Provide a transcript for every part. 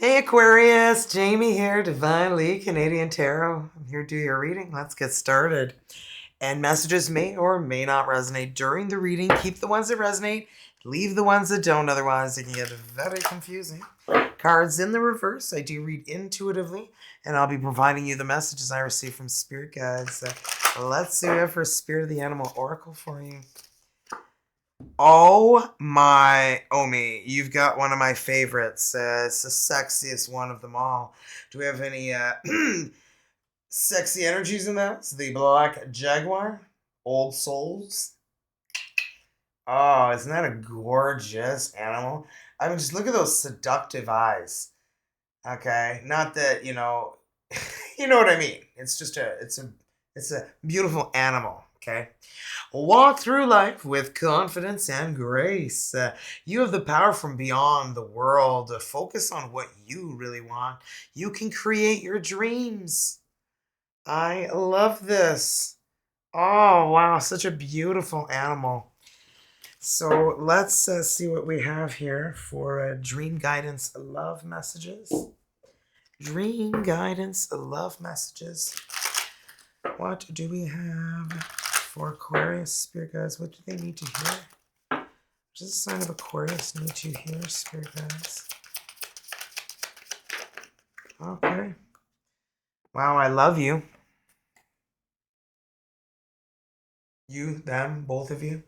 Hey Aquarius, Jaime here, Divinely Canadian Tarot. I'm here to do your reading. Let's get started. And messages may or may not resonate during the reading. Keep the ones that resonate, leave the ones that don't, otherwise it can get very confusing. Cards in the reverse. I do read intuitively, and I'll be providing you the messages I receive from spirit guides. Let's do it for Spirit of the Animal Oracle for you. Oh my, Omi, you've got one of my favorites. It's the sexiest one of them all. Do we have any sexy energies in that? It's the black jaguar, old souls. Oh, isn't that a gorgeous animal? I mean, just look at those seductive eyes. Okay, not that you know what I mean. It's just it's a beautiful animal. Okay. Walk through life with confidence and grace. You have the power from beyond the world. Focus on what you really want. You can create your dreams. I love this. Oh, wow. Such a beautiful animal. So let's see what we have here for dream guidance love messages. Dream guidance love messages. What do we have for Aquarius spirit guides? What do they need to hear? What does the sign of Aquarius need to hear, spirit guides? Okay. Wow, I love you. You, them, both of you.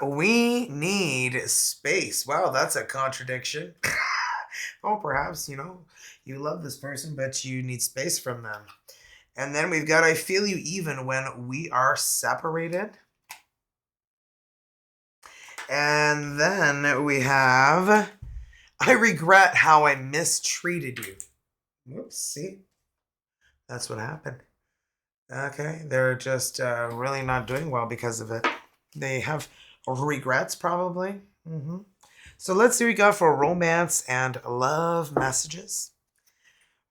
We need space. Wow, that's a contradiction. Oh, perhaps, you love this person, but you need space from them. And then we've got I feel you even when we are separated. And then we have I regret how I mistreated you. Whoops, see? That's what happened. Okay, they're just really not doing well because of it. They have regrets, probably. So let's see what we got for romance and love messages.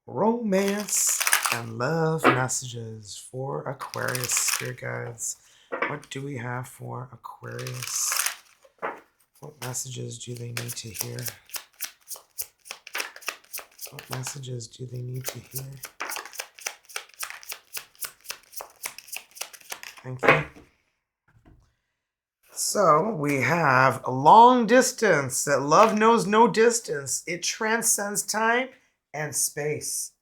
Romance and love messages for Aquarius spirit guides. What do we have for Aquarius? What messages do they need to hear? What messages do they need to hear? Thank you. So we have a long distance. That love knows no distance. It transcends time and space.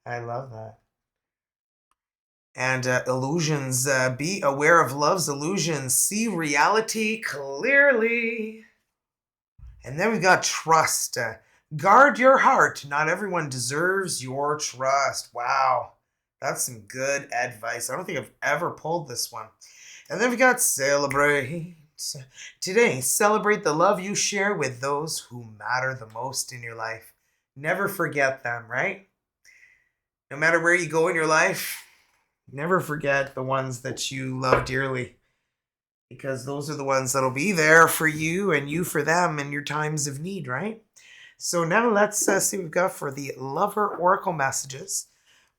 I love that. And illusions. Be aware of love's illusions. See reality clearly. And then we got trust. Guard your heart. Not everyone deserves your trust. Wow. That's some good advice. I don't think I've ever pulled this one. And then we got celebrate. Today, celebrate the love you share with those who matter the most in your life. Never forget them, right? No matter where you go in your life, never forget the ones that you love dearly. Because those are the ones that'll be there for you and you for them in your times of need, right? So now let's see what we've got for the lover oracle messages.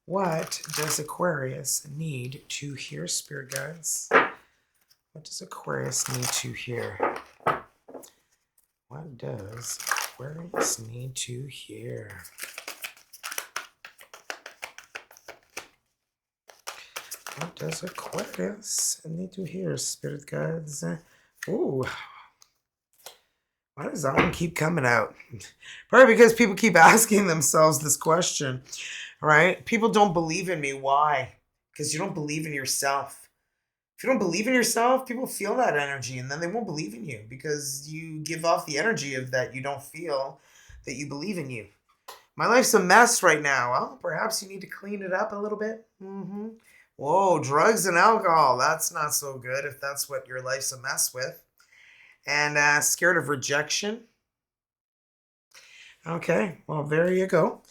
What does Aquarius need to hear, spirit guides? What does Aquarius need to hear? What does Aquarius need to hear? What does Aquarius need to hear, spirit guides? Ooh. Why does that one keep coming out? Probably because people keep asking themselves this question, right? People don't believe in me. Why? Because you don't believe in yourself. If you don't believe in yourself, people feel that energy and then they won't believe in you because you give off the energy of that you don't feel that you believe in you. My life's a mess right now. Well, perhaps you need to clean it up a little bit. Whoa, drugs and alcohol. That's not so good if that's what your life's a mess with. And scared of rejection. Okay, well, there you go.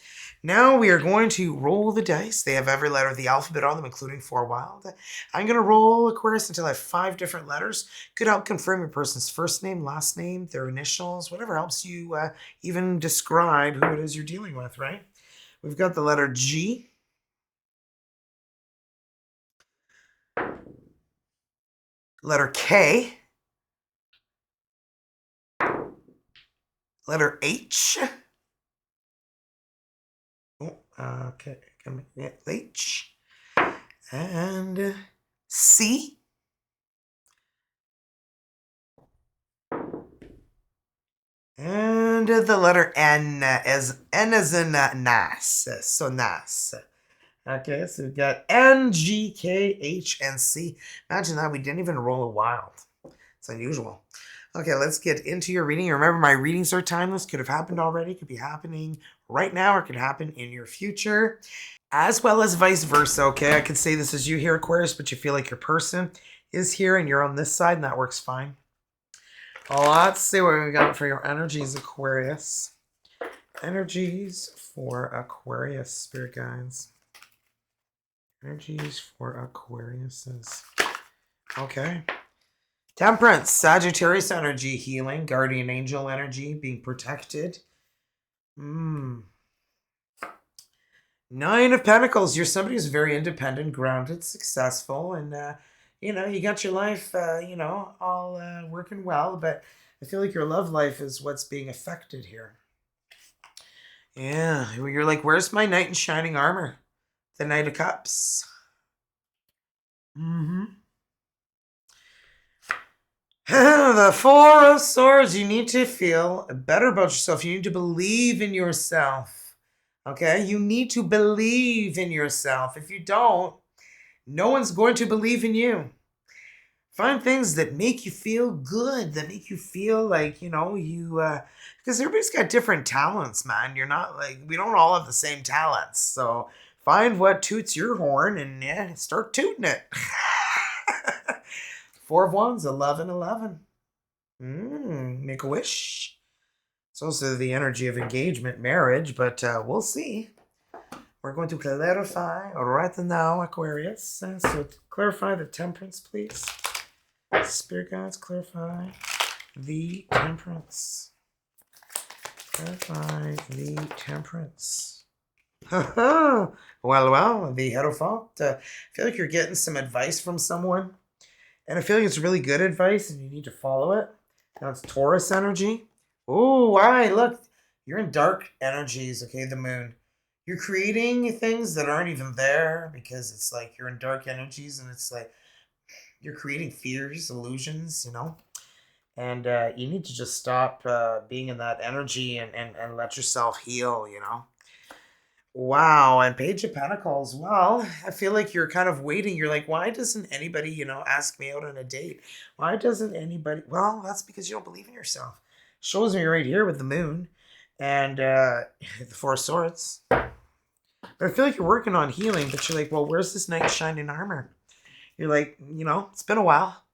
Now we are going to roll the dice. They have every letter of the alphabet on them, including 4 wild. I'm going to roll Aquarius until I have 5 different letters. Could help confirm your person's first name, last name, their initials, whatever helps you even describe who it is you're dealing with, right? We've got the letter G. Letter K. Letter H. Okay, come in. H. And C. And the letter N as in Nas. So Nas. Okay, so we've got N, G, K, H, and C. Imagine that, we didn't even roll a wild. It's unusual. Okay, let's get into your reading. Remember, my readings are timeless. Could have happened already, could be happening right now, or could happen in your future, as well as vice versa. Okay, I could say this is you here, Aquarius, but you feel like your person is here and you're on this side, and that works fine. Let's see what we got for your energies, Aquarius. Energies for Aquarius, spirit guides. Energies for Aquariuses. Okay. Temperance, Sagittarius energy, healing, guardian angel energy, being protected. 9 of Pentacles. You're somebody who's very independent, grounded, successful, and you got your life, all working well. But I feel like your love life is what's being affected here. Yeah, you're like, where's my knight in shining armor? The Knight of Cups. The Four of Swords. You need to feel better about yourself. You need to believe in yourself. Okay? You need to believe in yourself. If you don't, no one's going to believe in you. Find things that make you feel good, that make you feel like, because everybody's got different talents, man. You're not like, we don't all have the same talents. So find what toots your horn and start tooting it. 4 of Wands, 11, 11. Make a wish. It's also the energy of engagement, marriage, but we'll see. We're going to clarify right now, Aquarius. So clarify the temperance, please. Spirit guides, clarify the temperance. Clarify the temperance. well, the Hierophant. I feel like you're getting some advice from someone. And I feel like it's really good advice and you need to follow it. Now it's Taurus energy. Oh, why? Look, you're in dark energies, okay, the moon. You're creating things that aren't even there because it's like you're in dark energies and it's like you're creating fears, illusions, and you need to just stop being in that energy and let yourself heal. Wow, and Page of Pentacles. Well, I feel like you're kind of waiting. You're like, why doesn't anybody, ask me out on a date? Why doesn't anybody? Well, that's because you don't believe in yourself. Shows me right here with the moon and the Four of Swords. But I feel like you're working on healing, but you're like, well, where's this knight shining armor? You're like, it's been a while.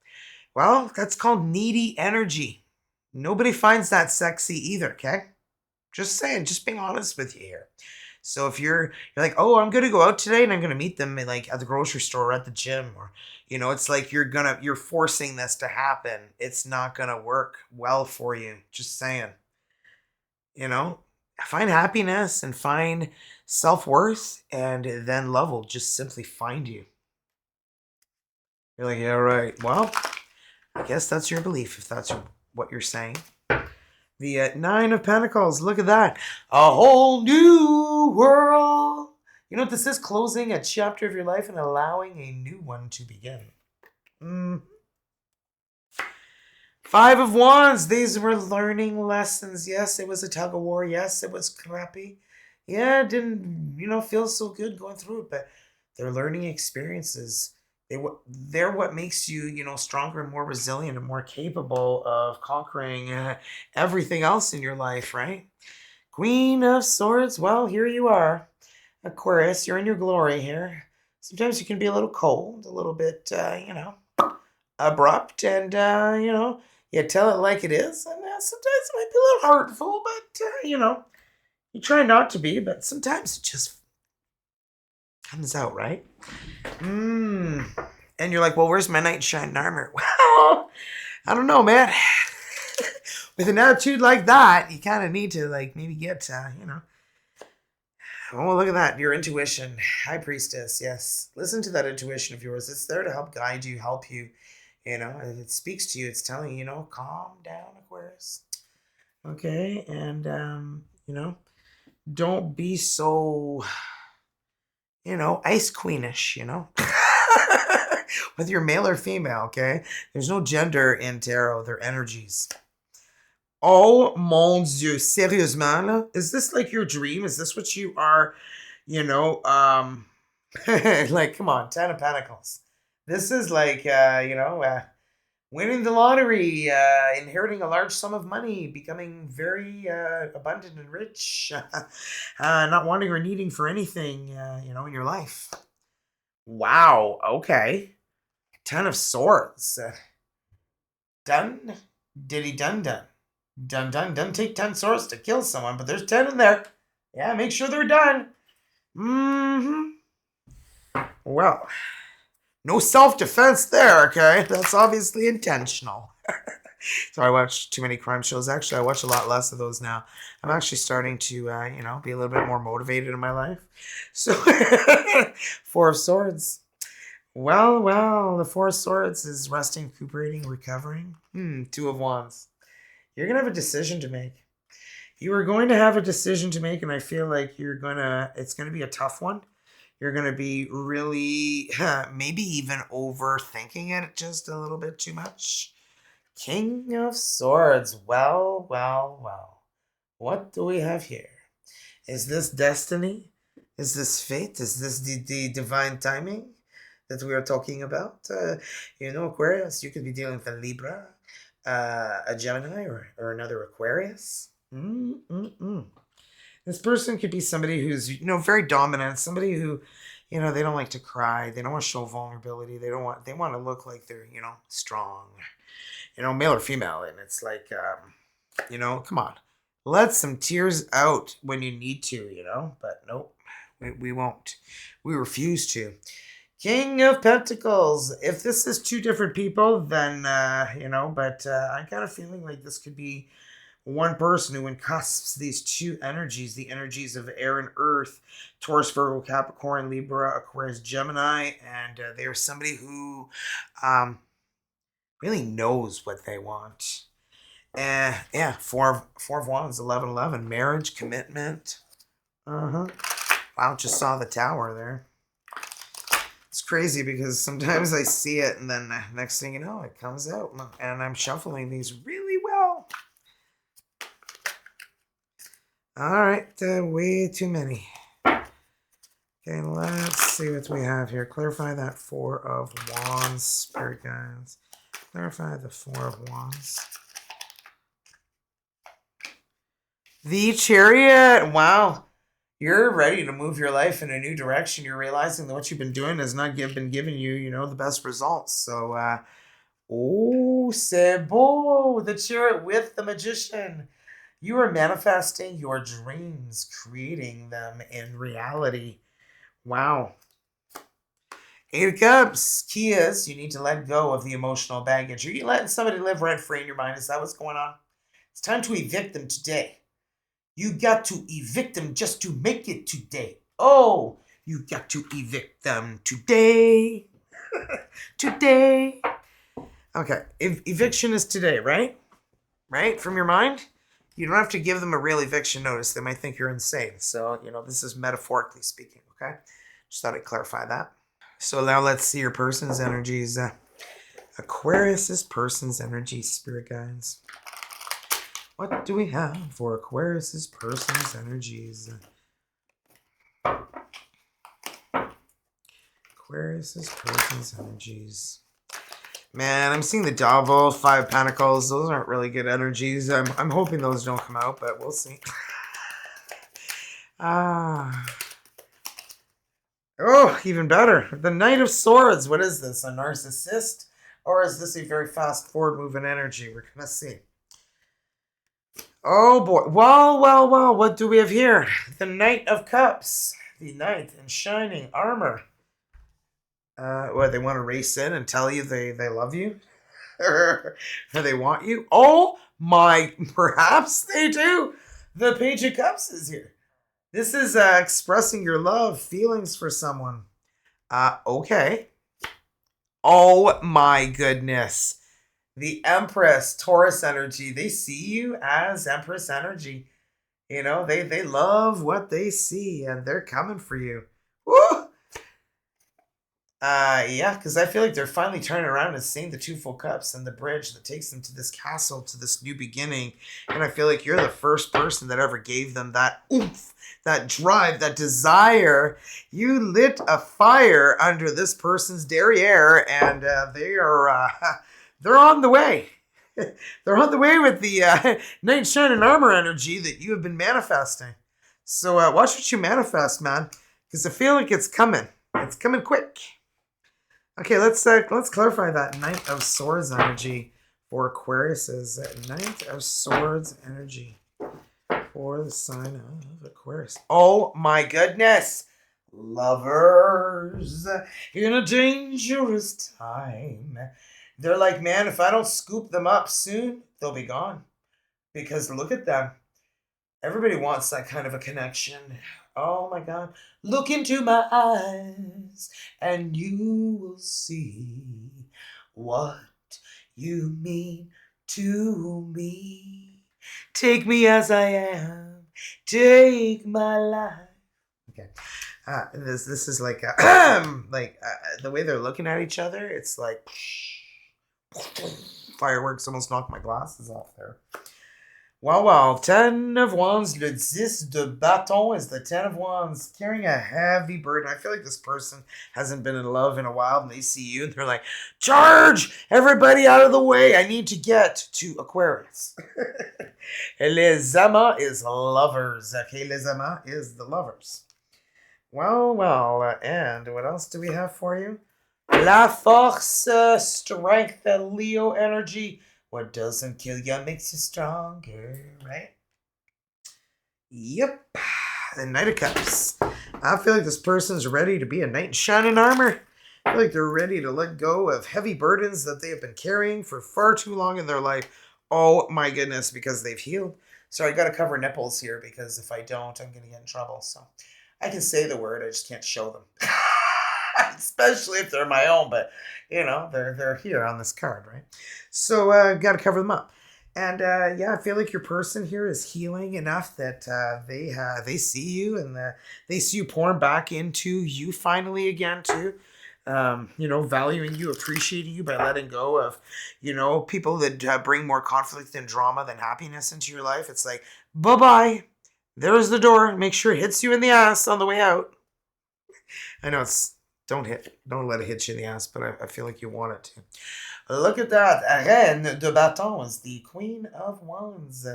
Well, that's called needy energy. Nobody finds that sexy either, okay? Just saying, just being honest with you here. So if you're like, oh, I'm gonna go out today and I'm gonna meet them at the grocery store or at the gym, or it's like you're forcing this to happen. It's not gonna work well for you. Just saying. Find happiness and find self-worth, and then love will just simply find you. You're like, yeah, right. Well, I guess that's your belief if that's what you're saying. The 9 of Pentacles. Look at that. A whole new world. You know what this is? Closing a chapter of your life and allowing a new one to begin. 5 of Wands. These were learning lessons. Yes, it was a tug of war. Yes, it was crappy. Yeah, it didn't, feel so good going through it, but they're learning experiences. They're what makes you, stronger and more resilient and more capable of conquering everything else in your life, right? Queen of Swords. Well, here you are, Aquarius. You're in your glory here. Sometimes you can be a little cold, a little bit, abrupt, and you tell it like it is. And sometimes it might be a little hurtful, but you try not to be. But sometimes it just comes out, right? And you're like, well, where's my knight in shining armor? Well, I don't know, man. With an attitude like that, you kind of need to maybe get, Oh, look at that. Your intuition. High Priestess. Yes. Listen to that intuition of yours. It's there to help guide you, help you. If it speaks to you, it's telling you, calm down, Aquarius. Okay. And, don't be so ice queenish, whether you're male or female, okay? There's no gender in tarot, they're energies. Oh mon Dieu, sérieusement, là? Is this like your dream? Is this what you are, like, come on, Ten of Pentacles. This is like, winning the lottery, inheriting a large sum of money, becoming very abundant and rich, not wanting or needing for anything, in your life. Wow, okay. Ten of Swords. Done, diddy done done. Done done. Doesn't take 10 swords to kill someone, but there's 10 in there. Yeah, make sure they're done. Well, no self-defense there, okay? That's obviously intentional. So I watch too many crime shows. Actually, I watch a lot less of those now. I'm actually starting to, be a little bit more motivated in my life. So, Four of Swords. Well, the Four of Swords is resting, recuperating, recovering. Two of Wands. You're going to have a decision to make. You are going to have a decision to make, and I feel like it's going to be a tough one. You're going to be really, maybe even overthinking it just a little bit too much. King of Swords. Well. What do we have here? Is this destiny? Is this fate? Is this the divine timing that we are talking about? Aquarius, you could be dealing with a Libra, a Gemini, or another Aquarius. This person could be somebody who's, very dominant, somebody who, they don't like to cry. They don't want to show vulnerability. They want to look like they're, strong, male or female. And it's like, come on, let some tears out when you need to, but nope, we won't. We refuse to. King of Pentacles. If this is two different people, then, but I got a feeling like this could be one person who encusps these two energies, the energies of air and earth, Taurus, Virgo, Capricorn, Libra, Aquarius, Gemini, and they are somebody who really knows what they want. Four of Wands, 11, marriage, commitment. Wow, just saw the Tower there. It's crazy because sometimes I see it and then next thing you know, it comes out and I'm shuffling these really well. All right, way too many. Okay, let's see what we have here. Clarify that Four of Wands, Spirit Guides. Clarify the Four of Wands. The Chariot. Wow. You're ready to move your life in a new direction. You're realizing that what you've been doing has not been giving you, the best results. So, c'est beau. The Chariot with the Magician. You are manifesting your dreams, creating them in reality. Wow. Eight of Cups. Key is you need to let go of the emotional baggage. Are you letting somebody live rent-free in your mind? Is that what's going on? It's time to evict them today. You got to evict them just to make it today. Oh, you got to evict them today. Today. Okay, eviction is today, right? Right? From your mind? You don't have to give them a real eviction notice. They might think you're insane. So, this is metaphorically speaking, okay? Just thought I'd clarify that. So now let's see your person's energies. Aquarius's person's energy, spirit guides. What do we have for Aquarius's person's energies? Aquarius's person's energies. Man, I'm seeing the Devil, Five of Pentacles. Those aren't really good energies. I'm hoping those don't come out, but we'll see. Oh, even better. The Knight of Swords. What is this? A narcissist? Or is this a very fast forward moving energy? We're going to see. Oh boy. Well. What do we have here? The Knight of Cups. The Knight in shining armor. What, they want to race in and tell you they love you? Or they want you? Oh my, perhaps they do. The Page of Cups is here. This is expressing your love, feelings for someone. Okay. Oh my goodness. The Empress, Taurus energy. They see you as Empress energy. They love what they see and they're coming for you. Woo! Yeah, because I feel like they're finally turning around and seeing the two full cups and the bridge that takes them to this castle, to this new beginning. And I feel like you're the first person that ever gave them that oomph, that drive, that desire. You lit a fire under this person's derriere, and they are they're on the way. They're on the way with the Knight Shining Armor energy that you have been manifesting. So watch what you manifest, man, because I feel like it's coming. It's coming quick. Okay, let's clarify that Knight of Swords energy for Aquarius's Knight of Swords energy for the sign of Aquarius. Oh my goodness, lovers in a dangerous time. They're like, man, if I don't scoop them up soon, they'll be gone. Because look at them. Everybody wants that kind of a connection. Oh my God. Look into my eyes and you will see what you mean to me. Take me as I am. Take my life. Okay. This is like the way they're looking at each other. It's like fireworks almost knocked my glasses off there. Wow. 10 of Wands, le 10 de bâton is the 10 of Wands, carrying a heavy burden. I feel like this person hasn't been in love in a while, and they see you, and they're like, charge! Everybody out of the way! I need to get to Aquarius. Les amants is lovers. Okay, les amants is the lovers. Well, and what else do we have for you? La force, strength, Leo energy. What doesn't kill you makes you stronger, right? Yep. The Knight of Cups. I feel like this person's ready to be a knight in shining armor. I feel like they're ready to let go of heavy burdens that they have been carrying for far too long in their life. Oh my goodness, because they've healed. So I got to cover nipples here because if I don't, I'm going to get in trouble. So I can say the word, I just can't show them. Especially if they're my own, but you know, they're here on this card, right? So I've got to cover them up. And yeah, I feel like your person here is healing enough that they see you and they see you pouring back into you finally again too. You know, valuing you, appreciating you by letting go of, you know, people that bring more conflict and drama than happiness into your life. It's like, bye-bye. There's the door. Make sure it hits you in the ass on the way out. I know don't let it hit you in the ass, but I feel like you want it to. Look at that. Reine de Bâton is the Queen of Wands.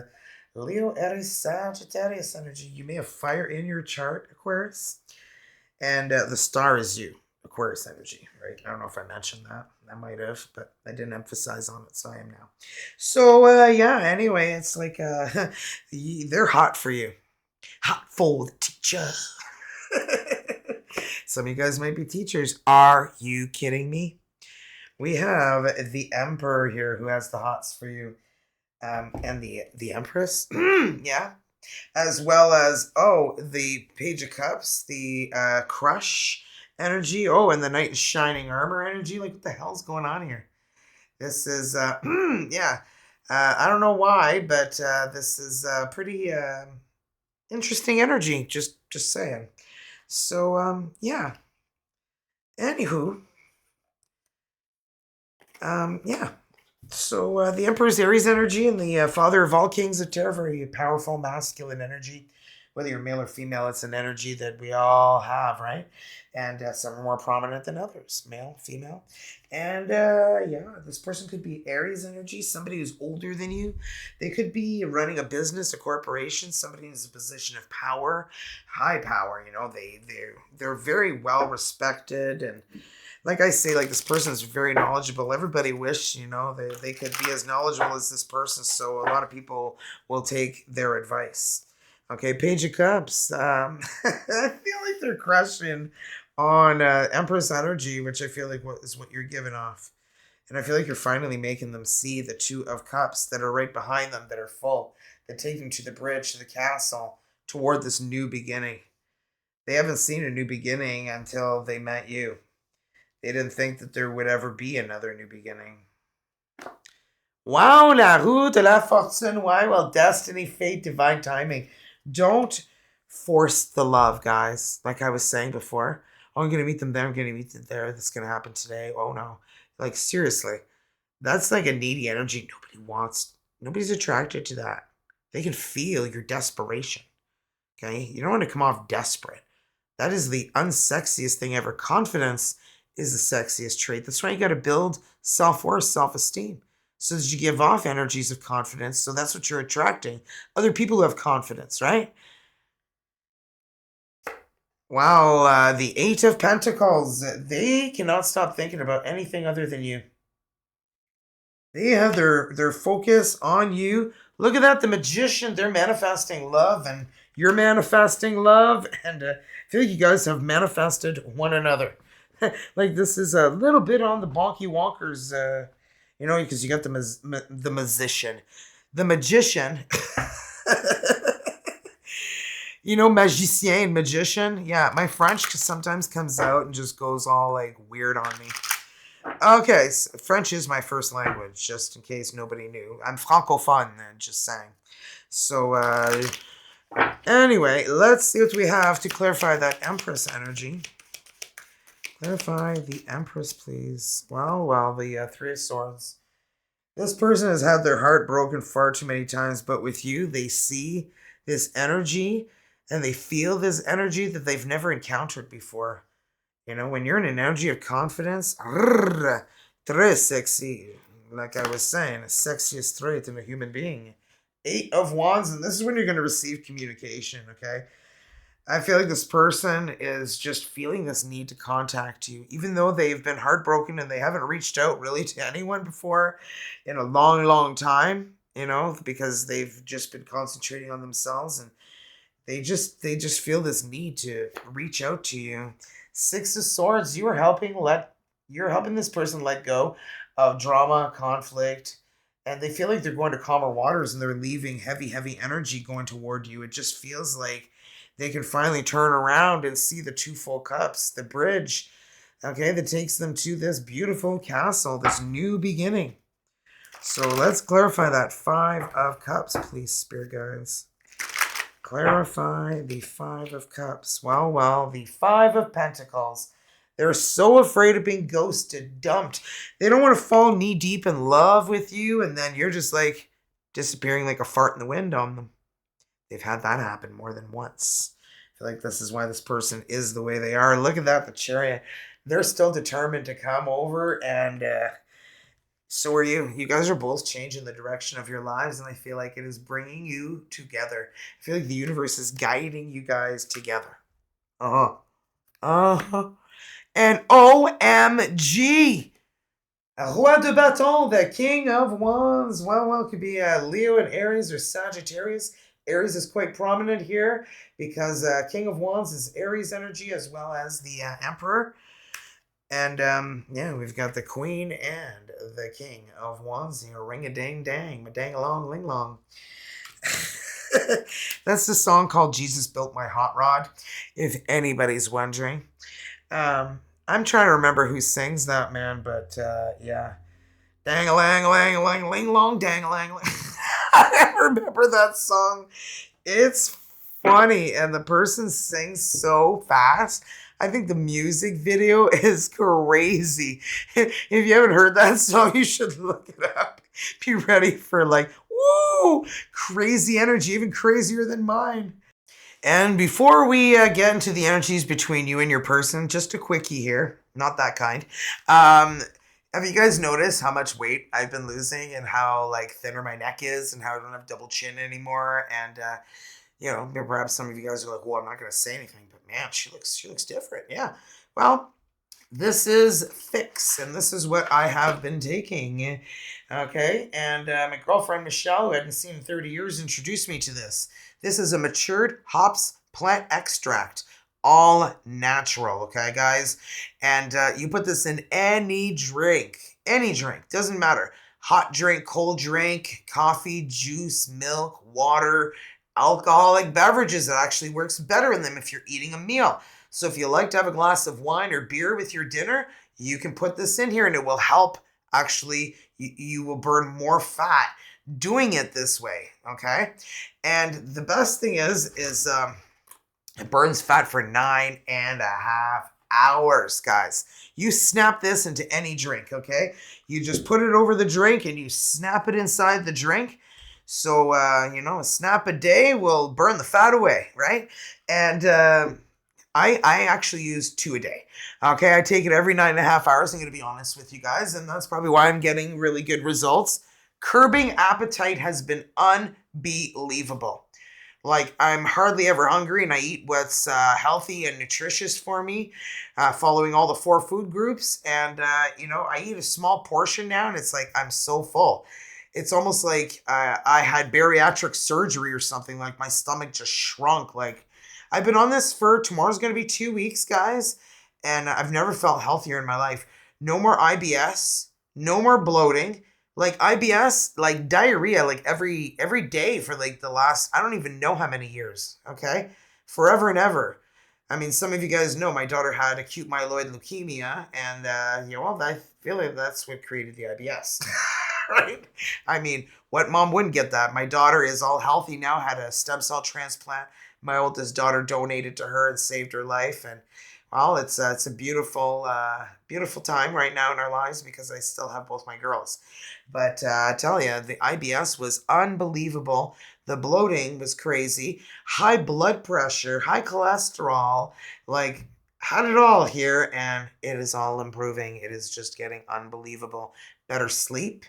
Leo, Aries, Sagittarius energy. You may have fire in your chart, Aquarius. And the star is you, Aquarius energy, right? I don't know if I mentioned that. I might have, but I didn't emphasize on it, so I am now. So, yeah, anyway, it's like they're hot for you. Hot for the teacher. Some of you guys might be teachers. Are you kidding me? We have the Emperor here who has the hots for you. And the Empress. Yeah. As well as, the Page of Cups, the Crush energy. Oh, and the Knight in Shining Armor energy. Like, what the hell's going on here? This is, yeah. I don't know why, but this is pretty interesting energy. Just saying. So, yeah. Anywho, yeah. So the Emperor's Aries energy and the Father of all Kings of Terror, very powerful masculine energy. Whether you're male or female, it's an energy that we all have, right? And some are more prominent than others, male, female. And yeah, this person could be Aries energy, somebody who's older than you. They could be running a business, a corporation, somebody in a position of power, high power. You know, they're very well respected, and like I say, like this person is very knowledgeable. Everybody wish, you know, they could be as knowledgeable as this person. So a lot of people will take their advice. Okay, Page of Cups. I feel like they're crushing on Empress energy, which I feel like is what you're giving off. And I feel like you're finally making them see the Two of Cups that are right behind them that are full, that take them to the bridge, to the castle, toward this new beginning. They haven't seen a new beginning until they met you. They didn't think that there would ever be another new beginning. Wow, la roue de la fortune. Why? Well, destiny, fate, divine timing. Don't force the love, guys, like I was saying before. Oh, I'm going to meet them there. I'm going to meet them there. That's going to happen today. Oh, no. Like, seriously. That's like a needy energy nobody wants. Nobody's attracted to that. They can feel your desperation. Okay? You don't want to come off desperate. That is the unsexiest thing ever. Confidence is the sexiest trait. That's why you got to build self-worth, self-esteem, so that you give off energies of confidence. So that's what you're attracting. Other people who have confidence, right? Wow, the Eight of Pentacles. They cannot stop thinking about anything other than you. They have their focus on you. Look at that, the Magician. They're manifesting love, and you're manifesting love, and I feel like you guys have manifested one another. Like this is a little bit on the bonky wonkers, because you got the musician, the magician. Magicien, magician. Yeah, my French sometimes comes out and just goes all like weird on me. Okay, so French is my first language, just in case nobody knew. I'm francophone, just saying. So, anyway, let's see what we have to clarify that Empress energy. Clarify the Empress, please. Well, the Three of Swords. This person has had their heart broken far too many times, but with you, they see this energy and they feel this energy that they've never encountered before. When you're in an energy of confidence, très sexy, like I was saying, the sexiest trait in a human being. Eight of Wands, and this is when you're going to receive communication, okay? I feel like this person is just feeling this need to contact you, even though they've been heartbroken and they haven't reached out really to anyone before in a long, long time, because they've just been concentrating on themselves, and they just feel this need to reach out to you. Six of Swords, you're helping this person let go of drama, conflict, and they feel like they're going to calmer waters and they're leaving heavy, heavy energy going toward you. It just feels like they can finally turn around and see the two full cups, the bridge, okay, that takes them to this beautiful castle, this new beginning. So let's clarify that Five of Cups, please, Spirit Guides. Clarify the Five of Cups. Well, the Five of Pentacles. They're so afraid of being ghosted, dumped. They don't want to fall knee deep in love with you, and then you're just like disappearing like a fart in the wind on them. They've had that happen more than once. I feel like this is why this person is the way they are. Look at that, the Chariot. They're still determined to come over, and so are you. You guys are both changing the direction of your lives, and I feel like it is bringing you together. I feel like the universe is guiding you guys together. Uh-huh. Uh-huh. And OMG! Roi de Bâton, the King of Wands. Well, it could be Leo and Aries or Sagittarius. Aries is quite prominent here because King of Wands is Aries energy as well as the Emperor. And we've got the Queen and the King of Wands. Ring-a-ding-dang, ma-dang-a-long-ling-long. That's the song called Jesus Built My Hot Rod, if anybody's wondering. I'm trying to remember who sings that, man, but yeah. Dang-a-lang-a-lang-a-lang-ling-long, dang-a-lang-a-lang. I remember that song. It's funny, and the person sings so fast. I think the music video is crazy. If you haven't heard that song, you should look it up. Be ready for woo, crazy energy, even crazier than mine. And before we get into the energies between you and your person, just a quickie here. Not that kind. Have you guys noticed how much weight I've been losing and how thinner my neck is and how I don't have double chin anymore? And perhaps some of you guys are like, well, I'm not going to say anything, but man, she looks different. Yeah. Well, this is Fix, and this is what I have been taking. Okay. And my girlfriend, Michelle, who I hadn't seen in 30 years, introduced me to this. This is a matured hops plant extract. All natural, okay, guys? And you put this in any drink. Any drink. Doesn't matter. Hot drink, cold drink, coffee, juice, milk, water, alcoholic beverages. It actually works better in them if you're eating a meal. So if you like to have a glass of wine or beer with your dinner, you can put this in here and it will help. Actually, you will burn more fat doing it this way, okay? And the best thing is it burns fat for 9.5 hours, guys. You snap this into any drink, okay? You just put it over the drink and you snap it inside the drink. So, a snap a day will burn the fat away, right? And I actually use 2 a day. Okay, I take it every 9.5 hours. I'm going to be honest with you guys, and that's probably why I'm getting really good results. Curbing appetite has been unbelievable. Like, I'm hardly ever hungry, and I eat what's healthy and nutritious for me, following all the 4 food groups. And, I eat a small portion now, and it's like I'm so full. It's almost like I had bariatric surgery or something. Like, my stomach just shrunk. Like, I've been on this for, tomorrow's going to be 2 weeks, guys, and I've never felt healthier in my life. No more IBS, no more bloating. Like IBS, like diarrhea, like every day for like the last, I don't even know how many years, okay? Forever and ever. I mean, some of you guys know my daughter had acute myeloid leukemia, and, I feel like that's what created the IBS, right? I mean, what mom wouldn't get that? My daughter is all healthy now, had a stem cell transplant. My oldest daughter donated to her and saved her life, and well, it's a beautiful time right now in our lives because I still have both my girls. But I tell you, the IBS was unbelievable. The bloating was crazy. High blood pressure, high cholesterol, like had it all here, and it is all improving. It is just getting unbelievable. Better sleep.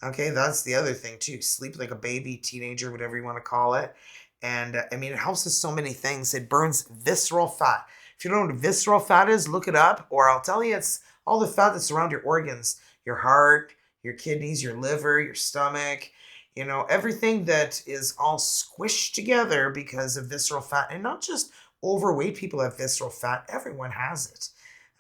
Okay, that's the other thing too. Sleep like a baby, teenager, whatever you want to call it. And I mean, it helps with so many things. It burns visceral fat. If you don't know what visceral fat is, look it up, or I'll tell you it's all the fat that's around your organs, your heart, your kidneys, your liver, your stomach, everything that is all squished together because of visceral fat. And not just overweight people have visceral fat, everyone has it.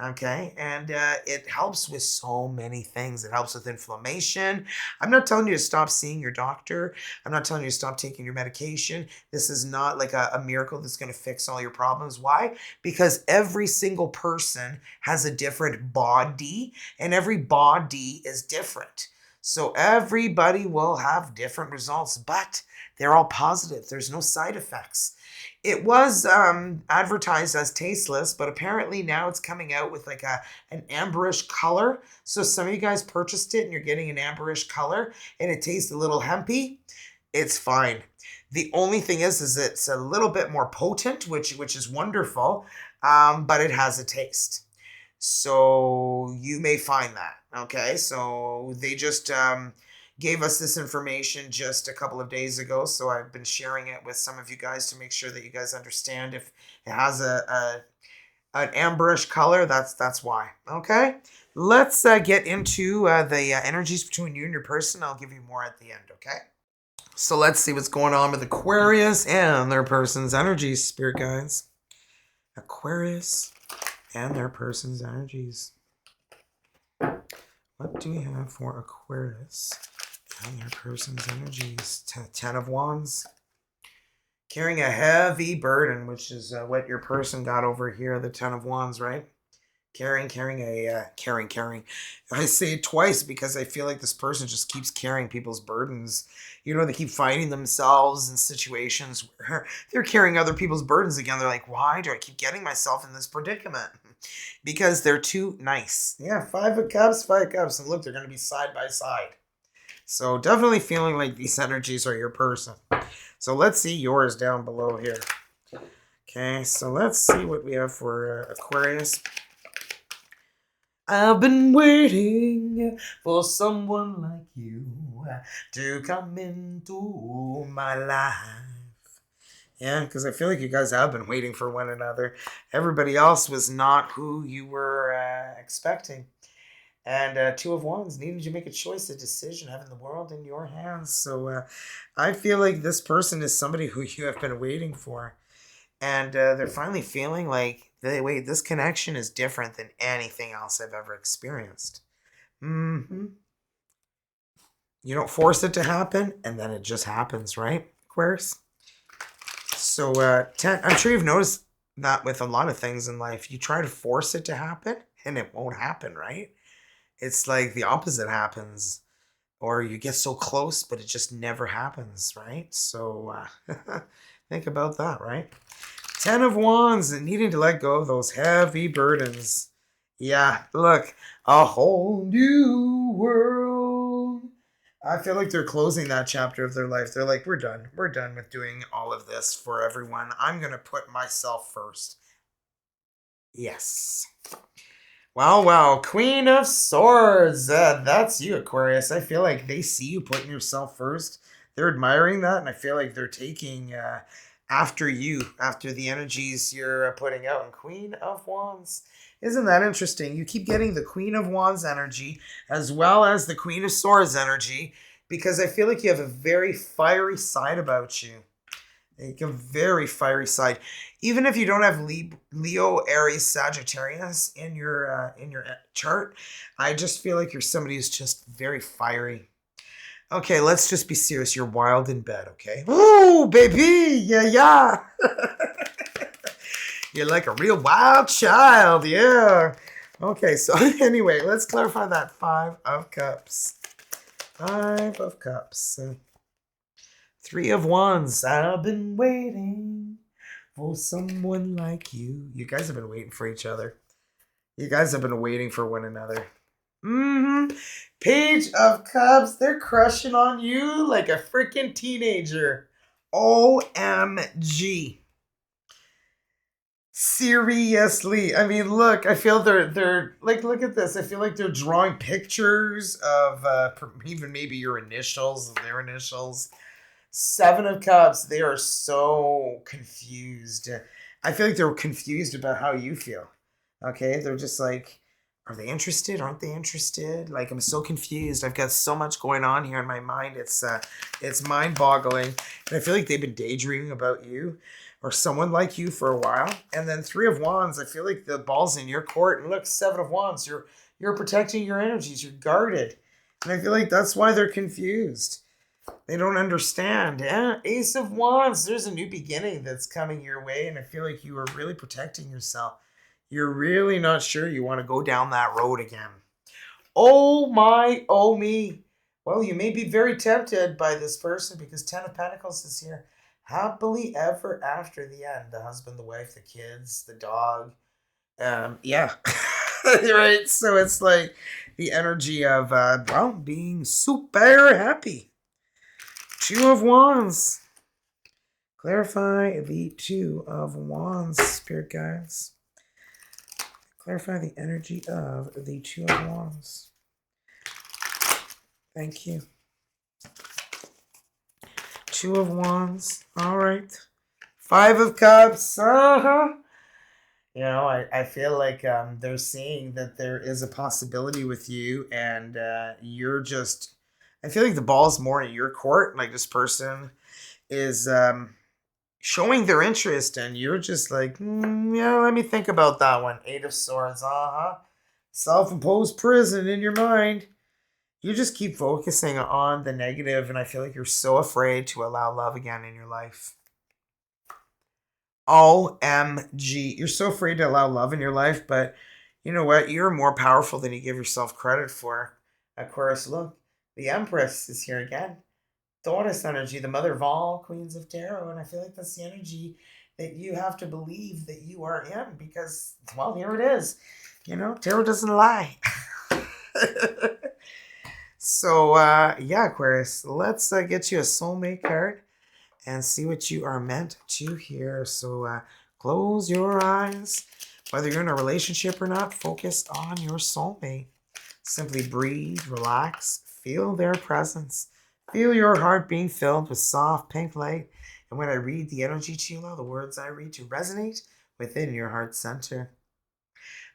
Okay, and it helps with so many things. It helps with inflammation. I'm not telling you to stop seeing your doctor. I'm not telling you to stop taking your medication. This is not like a miracle that's going to fix all your problems. Why? Because every single person has a different body, and every body is different. So everybody will have different results, but they're all positive. There's no side effects. It was advertised as tasteless, but apparently now it's coming out with like an amberish color. So some of you guys purchased it and you're getting an amberish color and it tastes a little hempy. It's fine. The only thing is it's a little bit more potent, which is wonderful, but it has a taste. So you may find that. Okay, so they just gave us this information just a couple of days ago, so I've been sharing it with some of you guys to make sure that you guys understand if it has an amberish color. That's why. Okay, let's get into the energies between you and your person. I'll give you more at the end. Okay. So let's see what's going on with Aquarius and their person's energies, spirit guides. Aquarius and their person's energies. What do we have for Aquarius and their person's energies? Ten of Wands. Carrying a heavy burden, which is what your person got over here, the Ten of Wands, right? Carrying. I say it twice because I feel like this person just keeps carrying people's burdens. They keep finding themselves in situations where they're carrying other people's burdens again. They're like, why do I keep getting myself in this predicament? Because they're too nice. Yeah, Five of Cups. And look, they're going to be side by side. So definitely feeling like these energies are your person. So let's see yours down below here. Okay, so let's see what we have for Aquarius. I've been waiting for someone like you to come into my life. Yeah, because I feel like you guys have been waiting for one another. Everybody else was not who you were expecting. And Two of Wands needed you to make a choice, a decision, having the world in your hands. So I feel like this person is somebody who you have been waiting for. And they're finally feeling like, wait, this connection is different than anything else I've ever experienced. You don't force it to happen, and then it just happens, right, Aquarius? So, I'm sure you've noticed that with a lot of things in life. You try to force it to happen, and it won't happen, right? It's like the opposite happens. Or you get so close, but it just never happens, right? So, think about that, right? Ten of Wands and needing to let go of those heavy burdens. Yeah, look, a whole new world. I feel like they're closing that chapter of their life. They're like, we're done. We're done with doing all of this for everyone. I'm going to put myself first. Yes. Wow. Queen of Swords. That's you, Aquarius. I feel like they see you putting yourself first. They're admiring that, and I feel like they're taking after you, after the energies you're putting out. And Queen of Wands. Isn't that interesting? You keep getting the Queen of Wands energy as well as the Queen of Swords energy because I feel like you have a very fiery side about you. Like a very fiery side. Even if you don't have Leo, Aries, Sagittarius in your chart, I just feel like you're somebody who's just very fiery. Okay, let's just be serious. You're wild in bed, okay? Ooh, baby, yeah. You're like a real wild child, yeah. Okay, so anyway, let's clarify that Five of Cups. Five of Cups. Three of Wands. I've been waiting for someone like you. You guys have been waiting for each other. You guys have been waiting for one another. Page of Cups. They're crushing on you like a freaking teenager. OMG. Seriously. I mean, look, I feel they're like, look at this. I feel like they're drawing pictures of even maybe your initials, their initials. Seven of Cups, they are so confused. I feel like they're confused about how you feel. Okay? They're just like, are they interested? Aren't they interested? Like, I'm so confused. I've got so much going on here in my mind. It's mind-boggling. And I feel like they've been daydreaming about you or someone like you for a while. And then Three of Wands, I feel like the ball's in your court. And look, Seven of Wands, you're protecting your energies. You're guarded. And I feel like that's why they're confused. They don't understand. Yeah, Ace of Wands. There's a new beginning that's coming your way, and I feel like you are really protecting yourself. You're really not sure you want to go down that road again. Oh my, oh me. Well, you may be very tempted by this person because Ten of Pentacles is here. Happily ever after the end. The husband, the wife, the kids, the dog. Yeah. Right? So it's like the energy of, being super happy. Two of Wands. Clarify the Two of Wands, Spirit Guides. Clarify the energy of the Two of Wands. Thank you. Two of Wands. All right. Five of Cups. You know, I feel like they're seeing that there is a possibility with you, and you're just. I feel like the ball's more in your court. Like this person is showing their interest, and you're just like, yeah, let me think about that one. Eight of Swords. Self-imposed prison in your mind. You just keep focusing on the negative, and I feel like you're so afraid to allow love again in your life. OMG. You're so afraid to allow love in your life, but you know what? You're more powerful than you give yourself credit for. Aquarius, look, the Empress is here again. Taurus energy, the mother of all queens of tarot, and I feel like that's the energy that you have to believe that you are in because, well, here it is. You know, tarot doesn't lie. So, yeah, Aquarius, let's get you a soulmate card and see what you are meant to hear. So, close your eyes. Whether you're in a relationship or not, focus on your soulmate. Simply breathe, relax, feel their presence. Feel your heart being filled with soft pink light. And when I read the energy to you, allow the words I read to resonate within your heart center.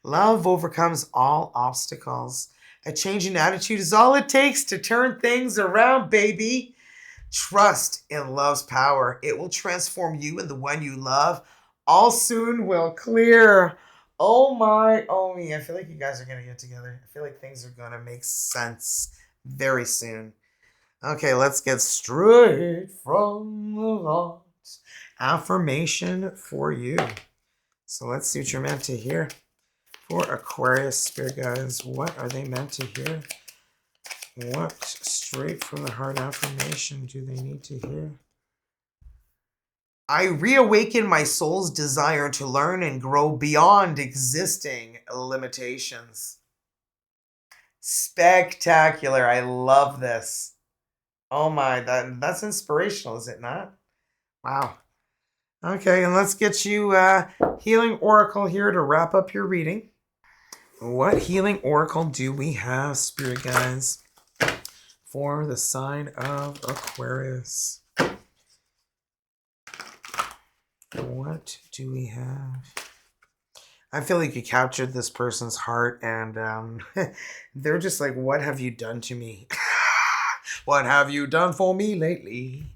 Love overcomes all obstacles. A change in attitude is all it takes to turn things around, baby. Trust in love's power. It will transform you and the one you love. All soon will clear. Oh my, oh me. I feel like you guys are going to get together. I feel like things are going to make sense very soon. Okay, let's get straight from the heart. Affirmation for you. So let's see what you're meant to hear. For Aquarius, Spirit Guides, what are they meant to hear? What straight from the heart affirmation do they need to hear? I reawaken my soul's desire to learn and grow beyond existing limitations. Spectacular. I love this. Oh my, that's inspirational, is it not? Wow. Okay, and let's get you healing oracle here to wrap up your reading. What healing oracle do we have, spirit guides, for the sign of Aquarius? What do we have? I feel like you captured this person's heart, and they're just like, what have you done to me? What have you done for me lately?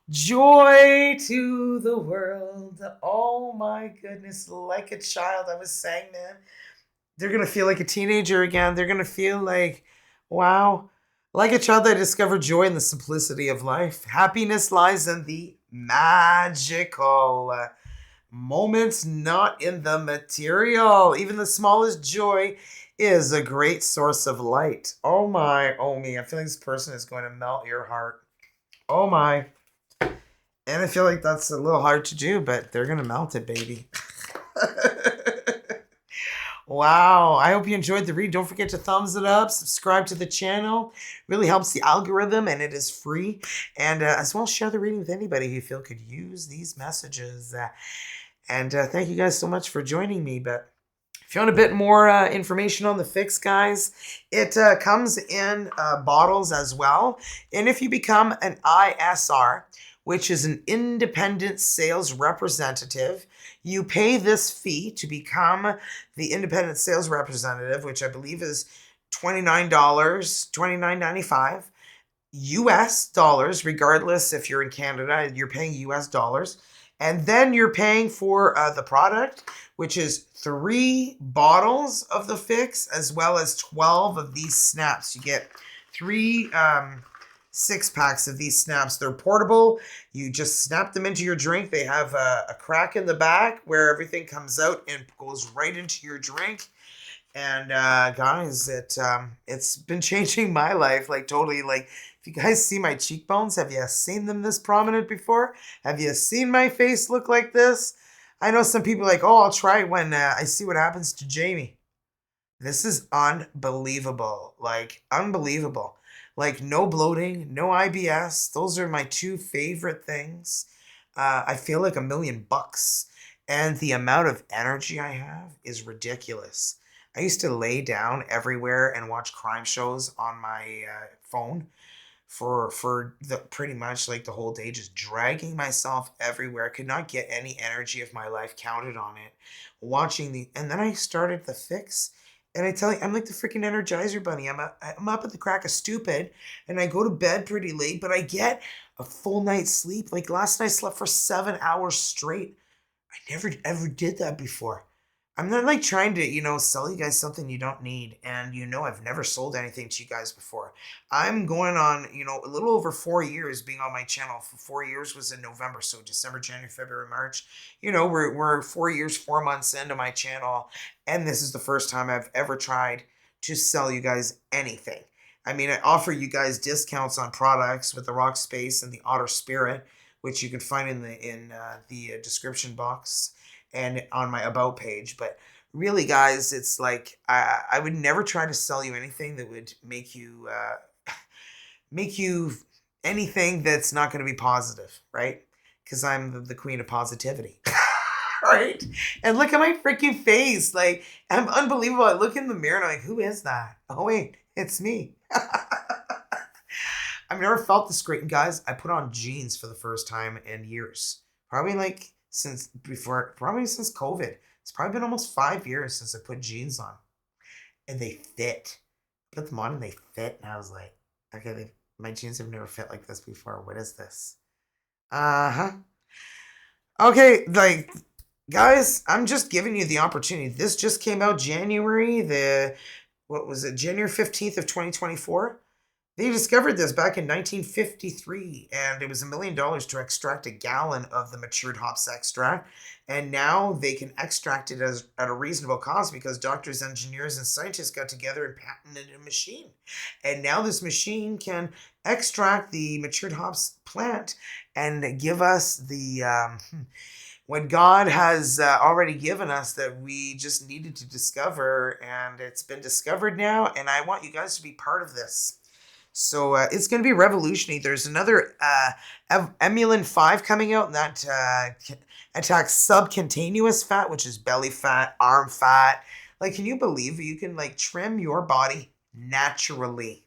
Joy to the world. Oh my goodness, like a child. I was saying, man, they're going to feel like a teenager again. They're going to feel like, wow, like a child that discovered joy in the simplicity of life. Happiness lies in the magical moments, not in the material. Even the smallest joy is a great source of light. Oh my, oh me. I feel like this person is going to melt your heart. Oh my. And I feel like that's a little hard to do, but they're going to melt it, baby. Wow. I hope you enjoyed the read. Don't forget to thumbs it up, subscribe to the channel. Really helps the algorithm, and it is free. And as well, share the reading with anybody who you feel could use these messages. And thank you guys so much for joining me. But if you want a bit more information on the fix, guys, it comes in bottles as well. And if you become an ISR, which is an independent sales representative, you pay this fee to become the independent sales representative, which I believe is $29, $29.95 US dollars, regardless if you're in Canada, you're paying US dollars. And then you're paying for the product, which is 3 bottles of the fix, as well as 12 of these snaps. You get 3 6-packs of these snaps. They're portable. You just snap them into your drink. They have a crack in the back where everything comes out and goes right into your drink. And guys, it's been changing my life, like totally. Like, if you guys see my cheekbones, have you seen them this prominent before? Have you seen my face look like this? I know some people are like, oh, I'll try it when I see what happens to Jaime. This is unbelievable. Like, unbelievable. Like, no bloating, no IBS. Those are my 2 favorite things. I feel like $1,000,000. And the amount of energy I have is ridiculous. I used to lay down everywhere and watch crime shows on my phone for the pretty much like the whole day, just dragging myself everywhere. I could not get any energy if my life counted on it. And then I started the fix, and I tell you, I'm like the freaking Energizer Bunny. I'm up at the crack of stupid, and I go to bed pretty late, but I get a full night's sleep. Like last night, I slept for 7 hours straight. I never ever did that before. I'm not like trying to, sell you guys something you don't need. And I've never sold anything to you guys before. I'm going on, a little over 4 years being on my channel. 4 years was in November. So December, January, February, March. We're 4 years, 4 months into my channel. And this is the first time I've ever tried to sell you guys anything. I mean, I offer you guys discounts on products with the Rock Space and the Otter Spirit, which you can find in the description box and on my about page. But really, guys, it's like I would never try to sell you anything that would make you anything that's not going to be positive, right? Because I'm the queen of positivity. Right? And look at my freaking face. Like, I'm unbelievable. I look in the mirror and I'm like, who is that? Oh, wait, it's me. I've never felt this great. And guys, I put on jeans for the first time in years. Probably since COVID. It's probably been almost 5 years since I put jeans on. And they fit. I put them on and they fit. And I was like, okay, my jeans have never fit like this before. What is this? Uh-huh. Okay, like, guys, I'm just giving you the opportunity. This just came out January 15th of 2024. They discovered this back in 1953, and it was $1 million to extract a gallon of the matured hops extract. And now they can extract it at a reasonable cost because doctors, engineers, and scientists got together and patented a machine. And now this machine can extract the matured hops plant and give us the what God has already given us that we just needed to discover. And it's been discovered now, and I want you guys to be part of this. So it's going to be revolutionary. There's another Emulin 5 coming out, and that attacks subcutaneous fat, which is belly fat, arm fat. Like, can you believe you can like trim your body naturally?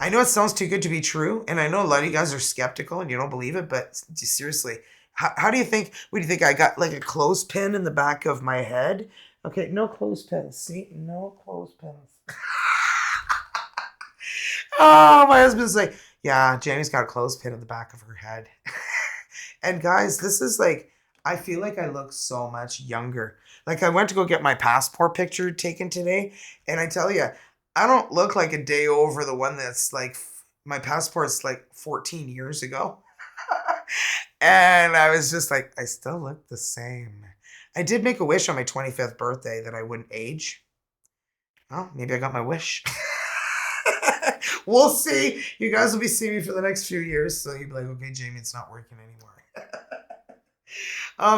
I know it sounds too good to be true, and I know a lot of you guys are skeptical and you don't believe it, but seriously, how do you think? What do you think? I got like a clothespin in the back of my head? Okay, no clothespins. See, no clothespins. Oh, my husband's like, yeah, Jamie's got a clothespin in the back of her head. And guys, this is like, I feel like I look so much younger. Like, I went to go get my passport picture taken today, and I tell you, I don't look like a day over the one that's like, my passport's like 14 years ago. And I was just like, I still look the same. I did make a wish on my 25th birthday that I wouldn't age. Well, maybe I got my wish. We'll see. You guys will be seeing me for the next few years, so you'll be like, okay, Jamie, it's not working anymore.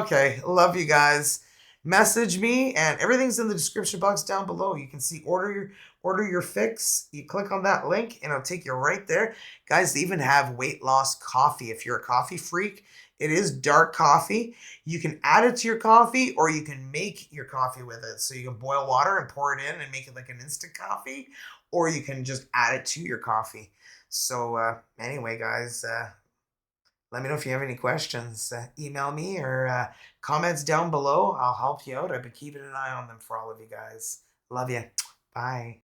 Okay, love you guys. Message me, and everything's in the description box down below. You can see order your fix. You click on that link, and it'll take you right there. Guys, they even have weight loss coffee. If you're a coffee freak, it is dark coffee. You can add it to your coffee, or you can make your coffee with it. So you can boil water and pour it in and make it like an instant coffee, or you can just add it to your coffee. So anyway, guys, let me know if you have any questions. Email me or comments down below. I'll help you out. I've been keeping an eye on them for all of you guys. Love you. Bye.